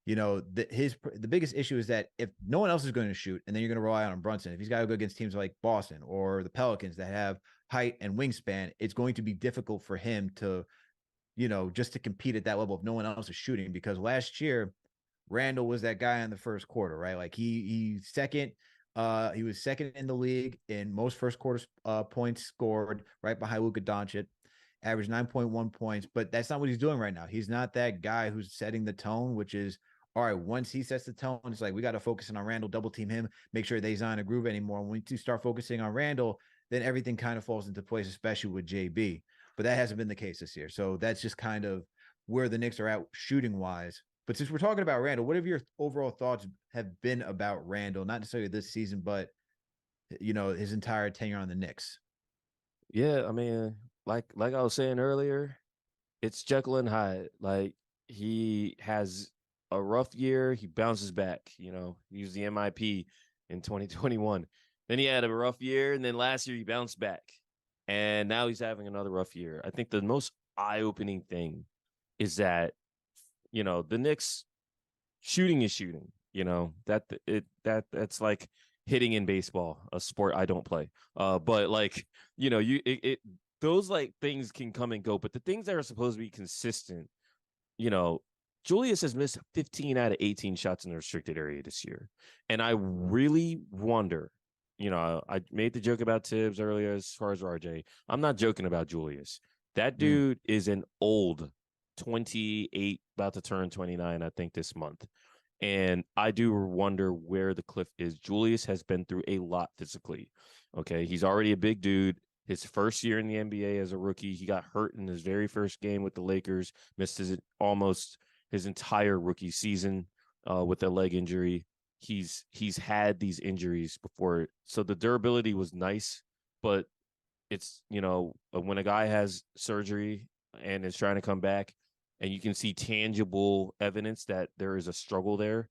A: the biggest issue is that if no one else is going to shoot, and then you're going to rely on Brunson, if he's got to go against teams like Boston or the Pelicans that have height and wingspan, it's going to be difficult for him to, just to compete at that level if no one else is shooting. Because last year, Randle was that guy in the first quarter, right? Like he was second in the league in most first quarter points scored, right behind Luka Doncic, averaged 9.1 points. But that's not what he's doing right now. He's not that guy who's setting the tone, which is, all right, once he sets the tone, it's like we got to focus on Randle, double team him, make sure he's on a groove anymore. When you start focusing on Randle, then everything kind of falls into place, especially with JB. But that hasn't been the case this year. So that's just kind of where the Knicks are at shooting wise. But since we're talking about Randle, what have your overall thoughts have been about Randle? Not necessarily this season, but his entire tenure on the Knicks.
B: Yeah, I mean, like I was saying earlier, it's Jekyll and Hyde. Like he has a rough year, he bounces back. He was the MIP in 2021. Then he had a rough year, and then last year he bounced back, and now he's having another rough year. I think the most eye-opening thing is that the Knicks shooting is shooting. That's like hitting in baseball, a sport I don't play. But like those like things can come and go, but the things that are supposed to be consistent, Julius has missed 15 out of 18 shots in the restricted area this year. And I really wonder, I made the joke about Tibbs earlier as far as RJ. I'm not joking about Julius. That dude is an old 28, about to turn 29, I think, this month. And I do wonder where the cliff is. Julius has been through a lot physically. Okay. He's already a big dude. His first year in the NBA as a rookie, he got hurt in his very first game with the Lakers, missed almost his entire rookie season with a leg injury. He's had these injuries before. So the durability was nice, but it's, when a guy has surgery and is trying to come back and you can see tangible evidence that there is a struggle there,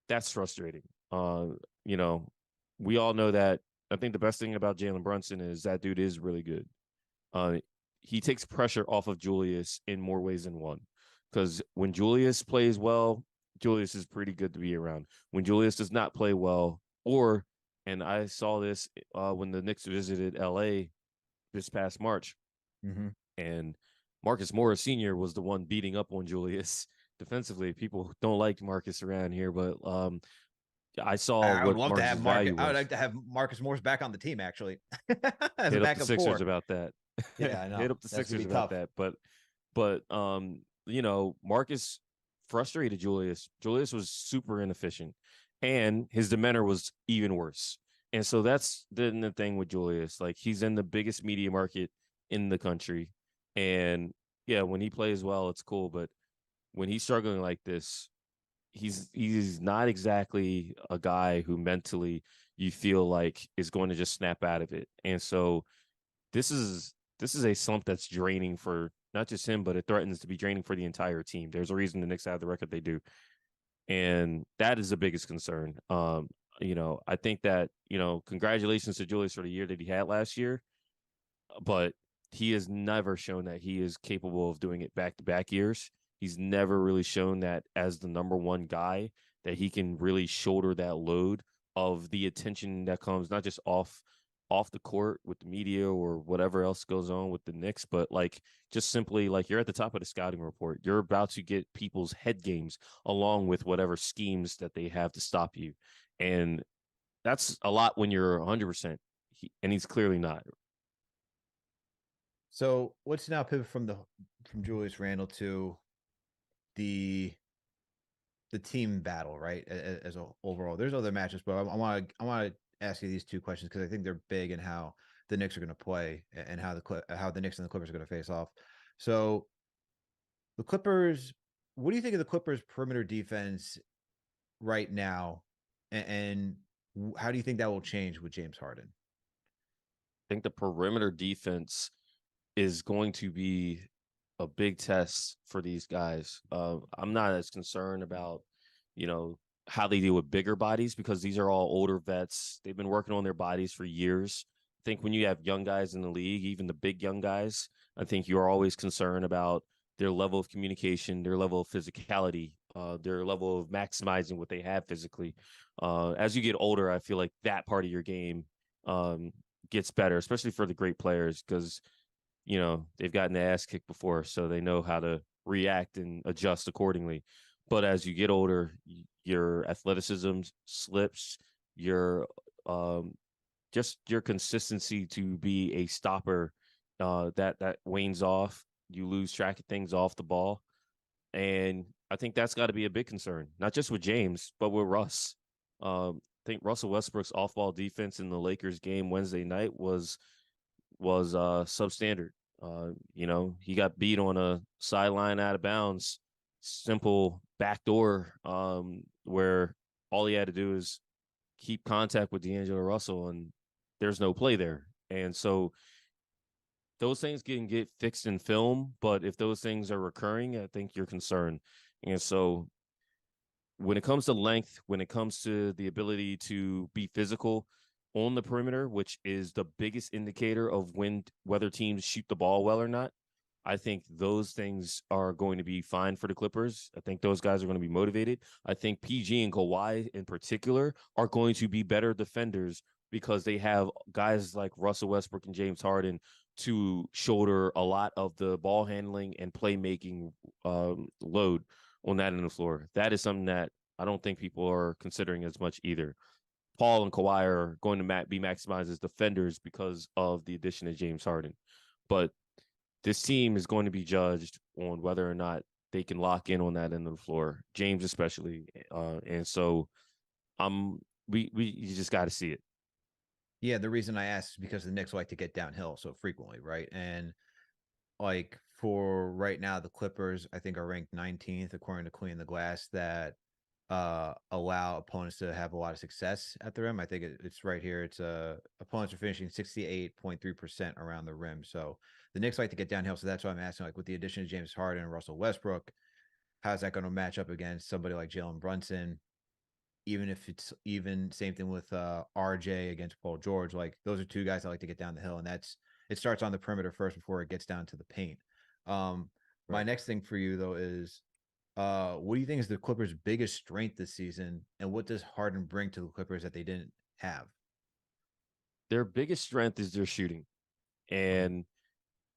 B: that's frustrating. We all know that. I think the best thing about Jalen Brunson is that dude is really good. He takes pressure off of Julius in more ways than one. Because when Julius plays well, Julius is pretty good to be around. When Julius does not play well, and I saw this when the Knicks visited LA this past March, and Marcus Morris Sr. was the one beating up on Julius defensively. People don't like Marcus around here, but I saw
A: I would
B: what
A: love to
B: Marcus'
A: have
B: value was.
A: I would like to have Marcus Morris back on the team, actually, as
B: Hit
A: a
B: up the
A: backup
B: Sixers
A: four.
B: about that.
A: Yeah, I know.
B: Hit up the
A: That's gonna
B: Sixers
A: be
B: about
A: tough.
B: that. But Marcus frustrated Julius. Julius was super inefficient, and his demeanor was even worse. And so that's the thing with Julius. Like, he's in the biggest media market in the country, and yeah, when he plays well, it's cool. But when he's struggling like this, he's not exactly a guy who mentally you feel like is going to just snap out of it. And so this is a slump that's draining for not just him, but it threatens to be draining for the entire team. There's a reason the Knicks have the record they do, and that is the biggest concern. I think that, congratulations to Julius for the year that he had last year, but he has never shown that he is capable of doing it back-to-back years. He's never really shown that as the number one guy that he can really shoulder that load of the attention that comes not just off the court with the media or whatever else goes on with the Knicks, but like just simply like you're at the top of the scouting report. You're about to get people's head games along with whatever schemes that they have to stop you. And that's a lot when you're 100%. And he's clearly not.
A: So let's now pivot from Julius Randle to the team battle, right? As a overall, there's other matches, but I want to ask you these two questions because I think they're big in how the Knicks are going to play and how the Knicks and the Clippers are going to face off. So the Clippers, what do you think of the Clippers perimeter defense right now, and how do you think that will change with James Harden?
B: I think the perimeter defense is going to be a big test for these guys. I'm not as concerned about, how they deal with bigger bodies because these are all older vets. They've been working on their bodies for years. I think when you have young guys in the league, even the big young guys, I think you're always concerned about their level of communication, their level of physicality, their level of maximizing what they have physically. As you get older, I feel like that part of your game gets better, especially for the great players, because they've gotten their ass kicked before, so they know how to react and adjust accordingly. But as you get older, your athleticism slips, your just your consistency to be a stopper that wanes off. You lose track of things off the ball, and I think that's got to be a big concern, not just with James, but with Russ. I think Russell Westbrook's off-ball defense in the Lakers game Wednesday night was substandard. He got beat on a sideline out of bounds, simple backdoor, where all he had to do is keep contact with D'Angelo Russell, and there's no play there. And so those things can get fixed in film, but if those things are recurring, I think you're concerned. And so when it comes to length, when it comes to the ability to be physical on the perimeter, which is the biggest indicator of whether teams shoot the ball well or not, I think those things are going to be fine for the Clippers. I think those guys are going to be motivated. I think PG and Kawhi in particular are going to be better defenders because they have guys like Russell Westbrook and James Harden to shoulder a lot of the ball handling and playmaking load on that end of the floor. That is something that I don't think people are considering as much either. Paul and Kawhi are going to be maximized as defenders because of the addition of James Harden. But this team is going to be judged on whether or not they can lock in on that end of the floor, James especially. And so you just got to see it.
A: Yeah, the reason I asked is because the Knicks like to get downhill so frequently, right? And like for right now, the Clippers, I think, are ranked 19th according to Clean the Glass, that allow opponents to have a lot of success at the rim. I think it's right here. It's opponents are finishing 68.3% around the rim. So the Knicks like to get downhill. So that's why I'm asking, like, with the addition of James Harden and Russell Westbrook, how's that going to match up against somebody like Jalen Brunson? Even if it's even same thing with RJ against Paul George, like those are two guys that like to get down the hill, and it starts on the perimeter first before it gets down to the paint. My next thing for you though is, what do you think is the Clippers' biggest strength this season, and what does Harden bring to the Clippers that they didn't have?
B: Their biggest strength is their shooting,
A: Okay.
B: and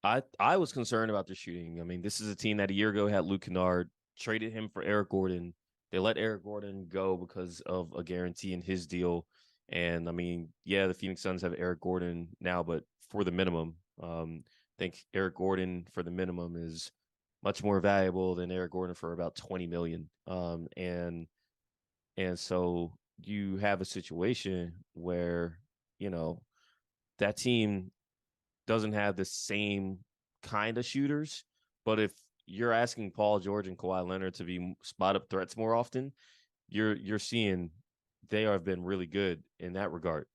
B: I was concerned about their shooting. I mean, this is a team that a year ago had Luke Kennard, traded him for Eric Gordon. They let Eric Gordon go because of a guarantee in his deal. And I mean, yeah, the Phoenix Suns have Eric Gordon now, but for the minimum. I think Eric Gordon for the minimum is much more valuable than Eric Gordon for about 20 million. And so you have a situation where, that team doesn't have the same kind of shooters. But if you're asking Paul George and Kawhi Leonard to be spot up threats more often, you're seeing they have been really good in that regard.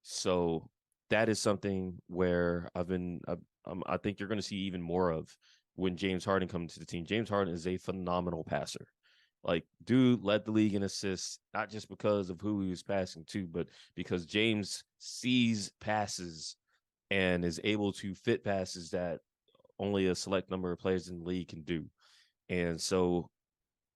B: So that is something where I think you're going to see even more of when James Harden comes to the team. James Harden is a phenomenal passer. Like, dude led the league in assists, not just because of who he was passing to, but because James sees passes and is able to fit passes that only a select number of players in the league can do. And so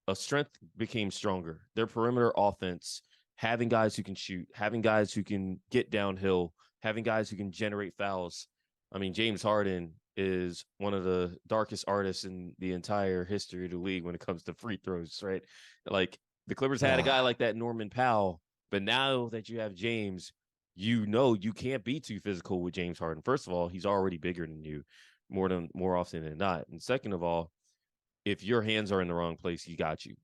B: a strength became stronger. Their perimeter offense, having guys who can shoot, having guys who can get downhill, having guys who can generate fouls. I mean, James Harden is one of the darkest artists in the entire history of the league when it comes to free throws, right? Like, the Clippers had a guy like that, Norman Powell, but now that you have James, you can't be too physical with James Harden. First of all, he's already bigger than you more often than not. And second of all, if your hands are in the wrong place, he got you.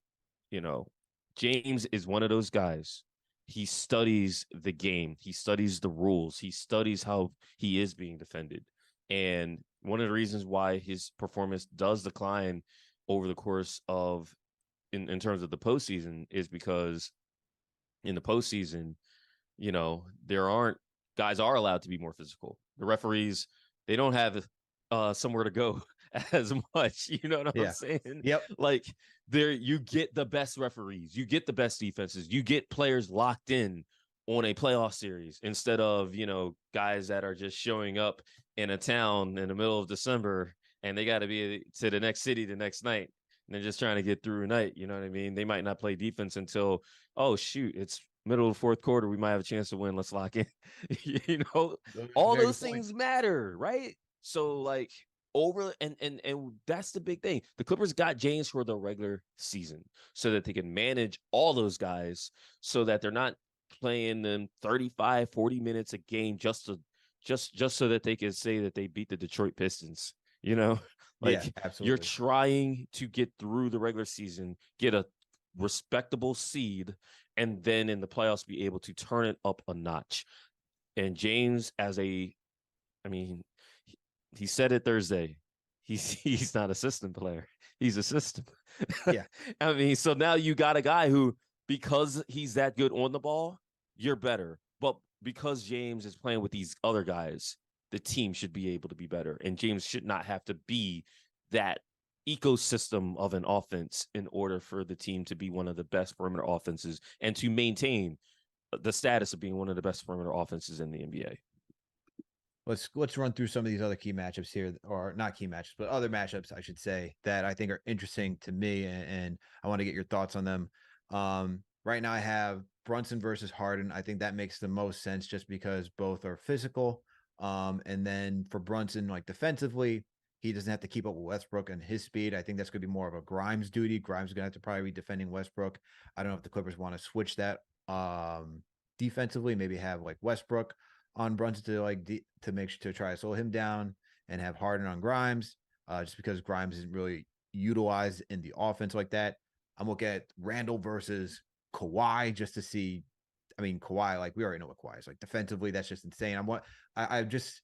B: James is one of those guys. He studies the game. He studies the rules. He studies how he is being defended. And one of the reasons why his performance does decline over the course of in terms of the postseason is because in the postseason, there aren't guys are allowed to be more physical. The referees, they don't have somewhere to go as much. You know what I'm saying?
A: Yep.
B: Like, you get the best referees, you get the best defenses, you get players locked in on a playoff series instead of, guys that are just showing up in a town in the middle of December and they got to be to the next city the next night. And they're just trying to get through a night. You know what I mean? They might not play defense until, oh, shoot, it's middle of the fourth quarter. We might have a chance to win. Let's lock in. All
A: Very
B: those
A: good point.
B: things matter, right? So, like, and that's the big thing. The Clippers got James for the regular season so that they can manage all those guys so that they're not playing them 35, 40 minutes a game just so that they can say that they beat the Detroit Pistons.
A: Yeah,
B: Like, you're
A: absolutely.
B: trying to get through the regular season, get a respectable seed, and then in the playoffs be able to turn it up a notch. And James, I mean, he said it Thursday. He's not a system player. He's a system.
A: Yeah.
B: I mean, so now you got a guy who, because he's that good on the ball, you're better. But because James is playing with these other guys, the team should be able to be better. And James should not have to be that ecosystem of an offense in order for the team to be one of the best perimeter offenses and to maintain the status of being one of the best perimeter offenses in the NBA.
A: Let's run through some of these other key matchups here, or not key matchups, but other matchups, I should say, that I think are interesting to me, and I want to get your thoughts on them. Right now, I have Brunson versus Harden. I think that makes the most sense just because both are physical. And then for Brunson, like defensively, he doesn't have to keep up with Westbrook and his speed. I think that's going to be more of a Grimes duty. Grimes is going to have to probably be defending Westbrook. I don't know if the Clippers want to switch that defensively, maybe have like Westbrook on Brunson to make sure to try to slow him down and have Harden on Grimes, just because Grimes isn't really utilized in the offense like that. I'm looking at Randle versus Kawhi just to see. I mean, Kawhi, like we already know what Kawhi is like defensively. That's just insane. I just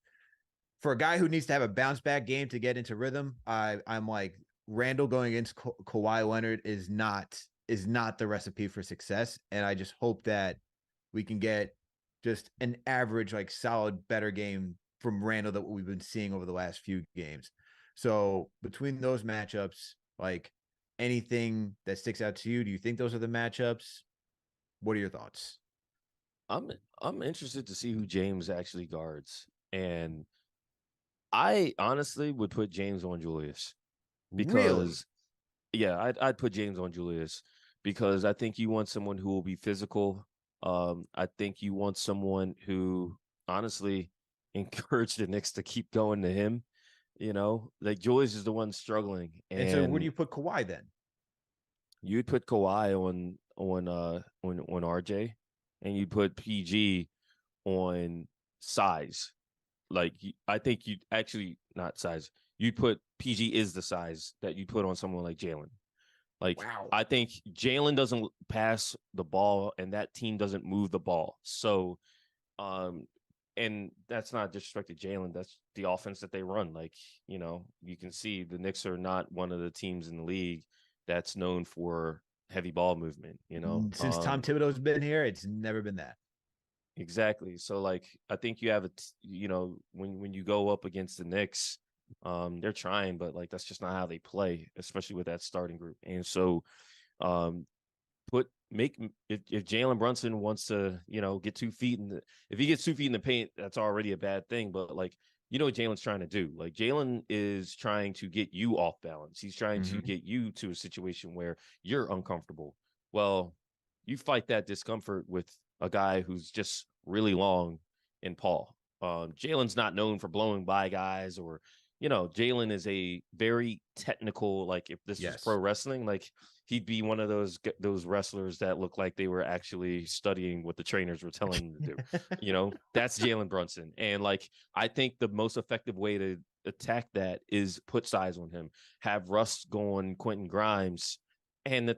A: for a guy who needs to have a bounce back game to get into rhythm. I'm like Randle going against Kawhi Leonard is not the recipe for success, and I just hope that we can get just an average, like solid, better game from Randle that we've been seeing over the last few games. So between those matchups, like anything that sticks out to you, do you think those are the matchups? What are your thoughts?
B: I'm interested to see who James actually guards. And I honestly would put James on Julius
A: Really?
B: because, yeah, I'd put James on Julius because I think you want someone who will be physical. I think you want someone who honestly encourage the Knicks to keep going to him. Like Julius is the one struggling,
A: And so where do
B: and
A: you put Kawhi then?
B: you'd put Kawhi on RJ, and you'd put PG on size. Like, I think you'd actually not size. You'd put PG is the size that you put on someone like Jalen. Like,
A: Wow.
B: I think Jalen doesn't pass the ball, and that team doesn't move the ball. So, and that's not disrespect to Jalen. That's the offense that they run. Like, you can see the Knicks are not one of the teams in the league that's known for heavy ball movement.
A: Since Tom Thibodeau's been here, it's never been that.
B: Exactly. So, like, I think you have when you go up against the Knicks, they're trying, but like that's just not how they play, especially with that starting group. And so, um, put make if Jalen Brunson wants to, get 2 feet if he gets 2 feet in the paint, that's already a bad thing. But like, what Jalen's trying to do. Like, Jalen is trying to get you off balance. He's trying to
A: Mm-hmm.
B: get you to a situation where you're uncomfortable. Well, you fight that discomfort with a guy who's just really long in Paul. Jalen's not known for blowing by guys or, Jalen is a very technical, like if this was pro
A: Yes.
B: wrestling, like he'd be one of those wrestlers that look like they were actually studying what the trainers were telling them to do. That's Jalen Brunson. And like, I think the most effective way to attack that is put size on him, have Russ go on Quentin Grimes. And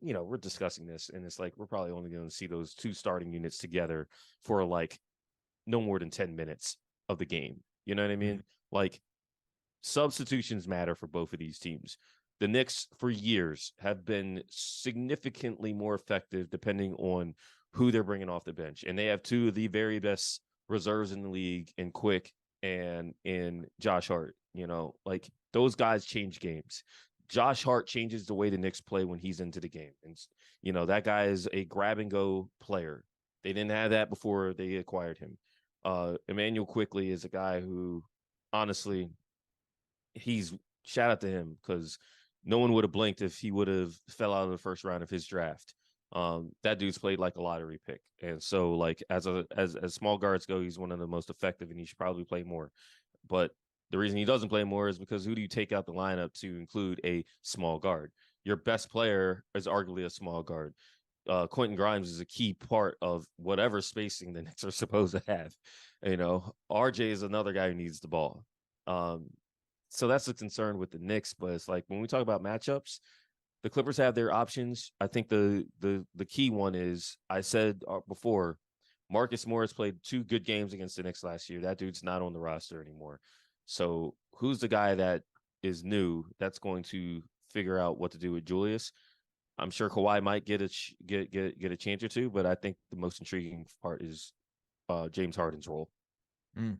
B: we're discussing this, and it's like we're probably only going to see those two starting units together for like no more than 10 minutes of the game. You know what I
A: Mhm.
B: mean? Like, substitutions matter for both of these teams. The Knicks for years have been significantly more effective depending on who they're bringing off the bench. And they have two of the very best reserves in the league in Quick and in Josh Hart. Like, those guys change games. Josh Hart changes the way the Knicks play when he's into the game. And, that guy is a grab and go player. They didn't have that before they acquired him. Emmanuel Quickly is a guy who honestly he's shout out to him because no one would have blinked if he would have fell out of the first round of his draft. That dude's played like a lottery pick, and so like as small guards go, he's one of the most effective, and he should probably play more. But the reason he doesn't play more is because who do you take out the lineup to include a small guard? Your best player is arguably a small guard. Quentin Grimes is a key part of whatever spacing the Knicks are supposed to have. RJ is another guy who needs the ball. Um, so that's the concern with the Knicks. But it's like when we talk about matchups, the Clippers have their options. I think the key one is I said before, Marcus Morris played 2 good games against the Knicks last year. That dude's not on the roster anymore. So who's the guy that is new that's going to figure out what to do with Julius? I'm sure Kawhi might get a chance or two, but I think the most intriguing part is James Harden's role.
A: Mm.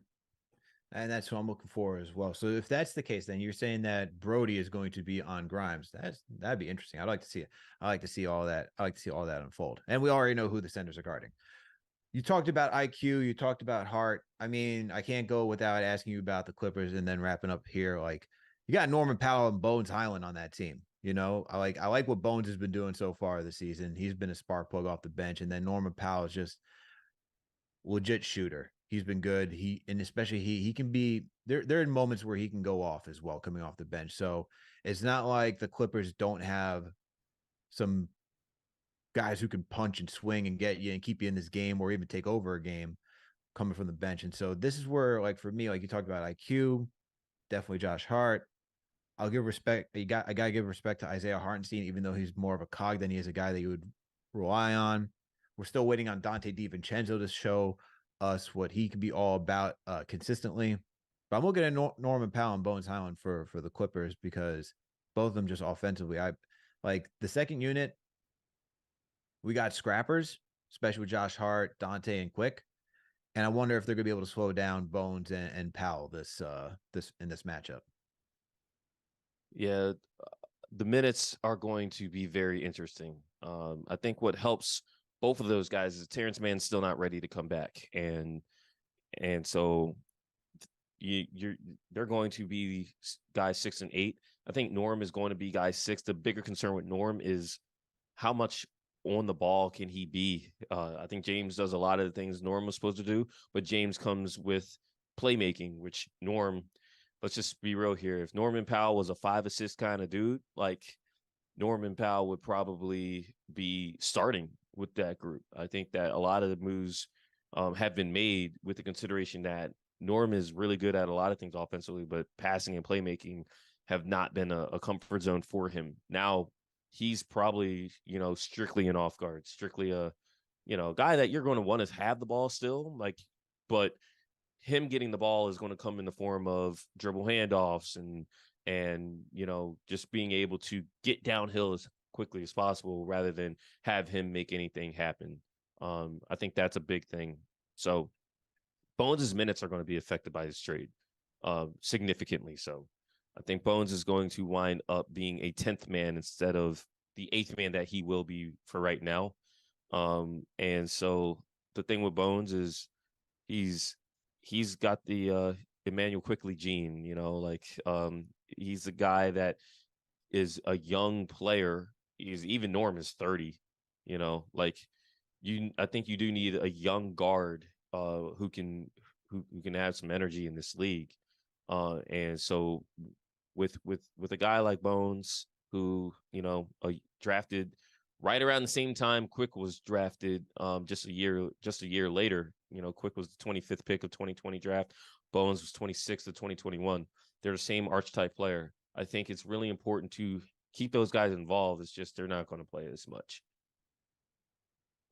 A: And that's what I'm looking for as well. So if that's the case, then you're saying that Brody is going to be on Grimes. That'd be interesting. I'd like to see it. I like to see all that. I like to see all that unfold. And we already know who the centers are guarding. You talked about IQ. You talked about Hart. I mean, I can't go without asking you about the Clippers and then wrapping up here. Like you got Norman Powell and Bones Highland on that team. I like what Bones has been doing so far this season. He's been a spark plug off the bench, and then Norman Powell is just legit shooter. He's been good. Especially he can be there. There are moments where he can go off as well, coming off the bench. So it's not like the Clippers don't have some guys who can punch and swing and get you and keep you in this game or even take over a game coming from the bench. And so this is where, like for me, like you talked about IQ, definitely Josh Hart. I'll give respect. I gotta give respect to Isaiah Hartenstein, even though he's more of a cog than he is a guy that you would rely on. We're still waiting on Dante DiVincenzo to show us what he could be all about consistently. But I'm looking at Norman Powell and Bones Highland for the Clippers because both of them just offensively. I like the second unit. We got scrappers, especially with Josh Hart, Dante, and Quick. And I wonder if they're gonna be able to slow down Bones and Powell this in this matchup.
B: Yeah, the minutes are going to be very interesting. I think what helps both of those guys is Terrence Mann's still not ready to come back, and so they're going to be guys 6 and 8. I think Norm is going to be guy 6. The bigger concern with Norm is how much on the ball can he be? I think James does a lot of the things Norm was supposed to do, but James comes with playmaking, which Norm, let's just be real here. If Norman Powell was a 5 assist kind of dude, like Norman Powell would probably be starting with that group. I think that a lot of the moves have been made with the consideration that Norm is really good at a lot of things offensively, but passing and playmaking have not been a comfort zone for him. Now he's probably, strictly an off guard, strictly a, guy that you're going to want to have the ball still, but him getting the ball is going to come in the form of dribble handoffs and just being able to get downhill as quickly as possible rather than have him make anything happen. I think that's a big thing. So Bones' minutes are going to be affected by his trade, significantly so. I think Bones is going to wind up being a 10th man instead of the 8th man that he will be for right now. And so the thing with Bones is he's got the Emmanuel Quickly gene, he's a guy that is a young player. Even Norm is 30, I think you do need a young guard who can have some energy in this league. And so with a guy like Bones, who drafted right around the same time Quick was drafted, just a year later. Quick was the 25th pick of 2020 draft. Bones was 26th of 2021. They're the same archetype player. I think it's really important to keep those guys involved. It's just they're not going to play as much.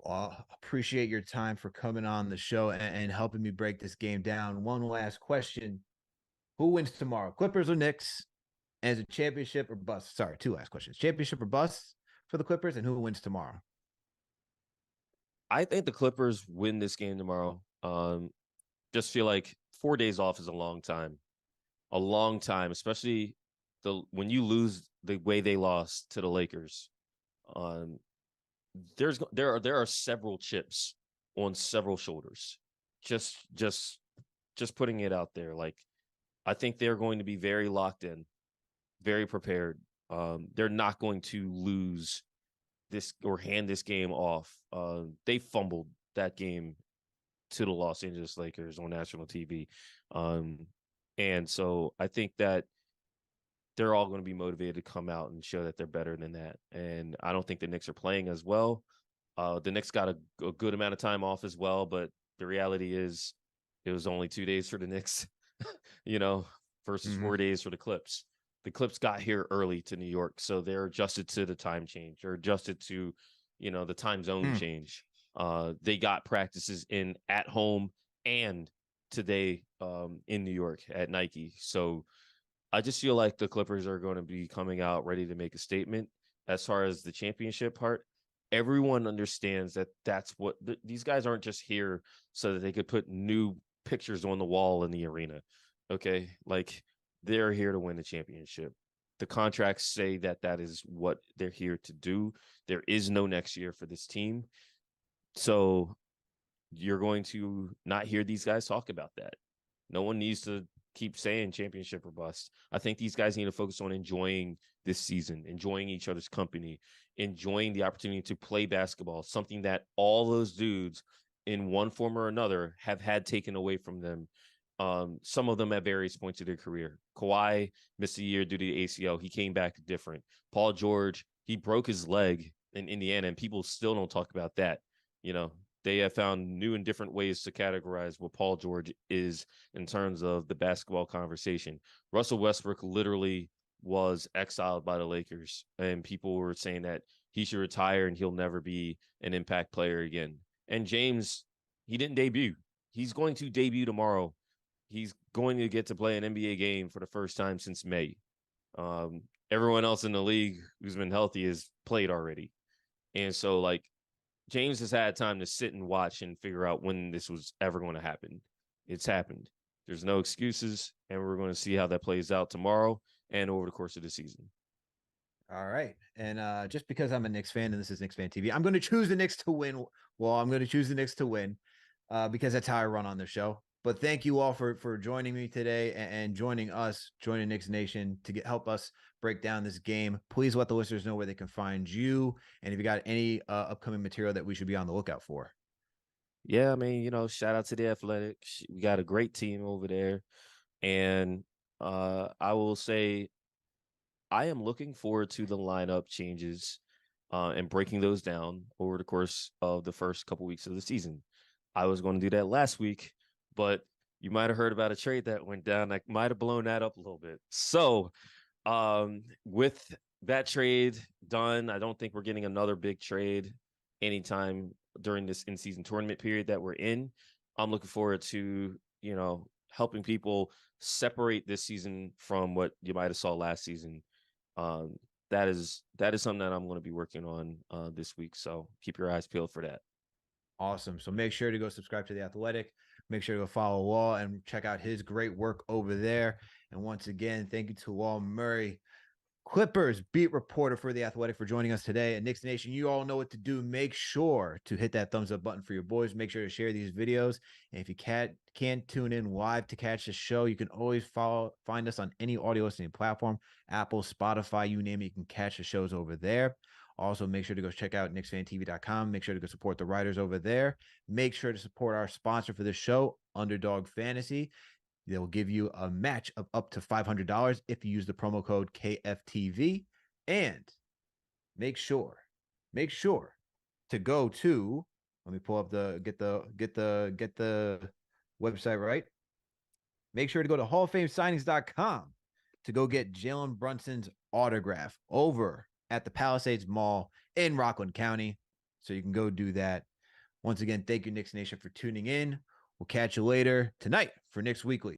A: Well, appreciate your time for coming on the show and helping me break this game down. One last question. Who wins tomorrow? Clippers or Knicks? And is it championship or bust? Sorry, 2 last questions. Championship or bust for the Clippers, and who wins tomorrow?
B: I think the Clippers win this game tomorrow. Just feel like 4 days off is a long time, especially when you lose the way they lost to the Lakers. There are several chips on several shoulders. Just putting it out there. Like I think they're going to be very locked in, very prepared. They're not going to lose this or hand this game off. They fumbled that game to the Los Angeles Lakers on national TV. Um, and so I think that they're all going to be motivated to come out and show that they're better than that. And I don't think the Knicks are playing as well. The Knicks got a good amount of time off as well, but the reality is it was only 2 days for the Knicks, versus 4 days for the Clips. The Clips got here early to New York, so they're adjusted to the time change or adjusted to, the time zone change. They got practices in at home and today in New York at Nike. So I just feel like the Clippers are going to be coming out ready to make a statement as far as the championship part. Everyone understands that that's what these guys aren't just here so that they could put new pictures on the wall in the arena. Okay. Like they're here to win the championship. The contracts say that that is what they're here to do. There is no next year for this team. So you're going to not hear these guys talk about that. No one needs to keep saying championship or bust. I think these guys need to focus on enjoying this season, enjoying each other's company, enjoying the opportunity to play basketball, something that all those dudes in one form or another have had taken away from them. Some of them at various points of their career. Kawhi missed a year due to the ACL. He came back different. Paul George, he broke his leg in Indiana, and people still don't talk about that. They have found new and different ways to categorize what Paul George is in terms of the basketball conversation. Russell Westbrook literally was exiled by the Lakers, and people were saying that he should retire and he'll never be an impact player again. And James, he didn't debut. He's going to debut tomorrow. He's going to get to play an NBA game for the first time since May. Everyone else in the league who's been healthy has played already. And so, James has had time to sit and watch and figure out when this was ever going to happen. It's happened. There's no excuses, and we're going to see how that plays out tomorrow and over the course of the season.
A: All right. And just because I'm a Knicks fan and this is Knicks Fan TV, I'm going to choose the Knicks to win. Well, I'm going to choose the Knicks to win because that's how I run on the show. But thank you all for joining me today and joining Knicks Nation to help us break down this game. Please let the listeners know where they can find you and if you got any upcoming material that we should be on the lookout for.
B: Yeah, I mean, shout out to the Athletic. We got a great team over there. And I will say I am looking forward to the lineup changes and breaking those down over the course of the first couple weeks of the season. I was going to do that last week, but you might have heard about a trade that went down. I might have blown that up a little bit. So with that trade done, I don't think we're getting another big trade anytime during this in-season tournament period that we're in. I'm looking forward to, helping people separate this season from what you might have saw last season. That is something that I'm going to be working on this week. So keep your eyes peeled for that.
A: Awesome. So make sure to go subscribe to The Athletic. Make sure to go follow Wall and check out his great work over there. And once again, thank you to Wall Murray, Clippers beat reporter for The Athletic, for joining us today. And Knicks Nation, you all know what to do. Make sure to hit that thumbs up button for your boys. Make sure to share these videos. And if you can't tune in live to catch the show, you can always find us on any audio listening platform, Apple, Spotify, you name it. You can catch the shows over there. Also, make sure to go check out KnicksFanTV.com. Make sure to go support the writers over there. Make sure to support our sponsor for this show, Underdog Fantasy. They will give you a match of up to $500 if you use the promo code KFTV. And make sure to go to, let me pull up get the website right. Make sure to go to HallOfFameSignings.com to go get Jalen Brunson's autograph over at the Palisades Mall in Rockland County. So you can go do that. Once again, thank you, Knicks Nation, for tuning in. We'll catch you later tonight for Knicks Weekly.